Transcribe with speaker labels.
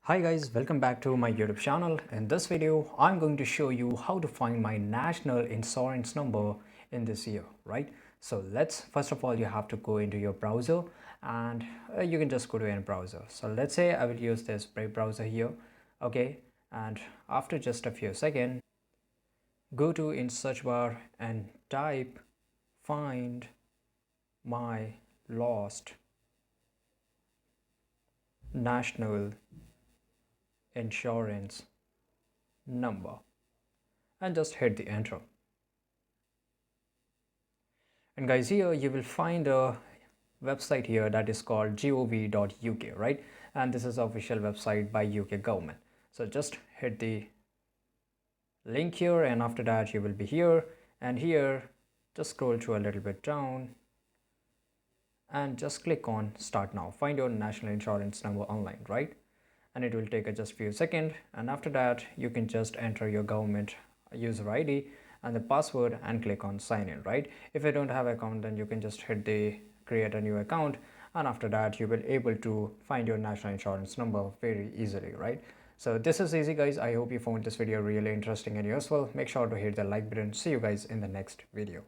Speaker 1: Hi guys, welcome back to my YouTube channel. In this video, I'm going to show you how to find my national insurance number in this year, right? So first of all, you have to go into your browser and you can just go to any browser. So let's say I will use this Brave browser here, okay? And after just a few seconds, go to in search bar and type find my lost national insurance number and just hit the enter. And guys, here you will find a website here that is called gov.uk, right? And this is official website by UK government. So just hit the link here, and after that you will be here, and here just scroll through a little bit down and just click on start now, find your national insurance number online, right? And it will take just few seconds, and after that you can just enter your government user ID and the password and click on sign in, right? If you don't have account, then you can just hit the create a new account, and after that you will able to find your national insurance number very easily, right? So this is easy guys. I hope you found this video really interesting and useful. Make sure to hit the like button. See you guys in the next video.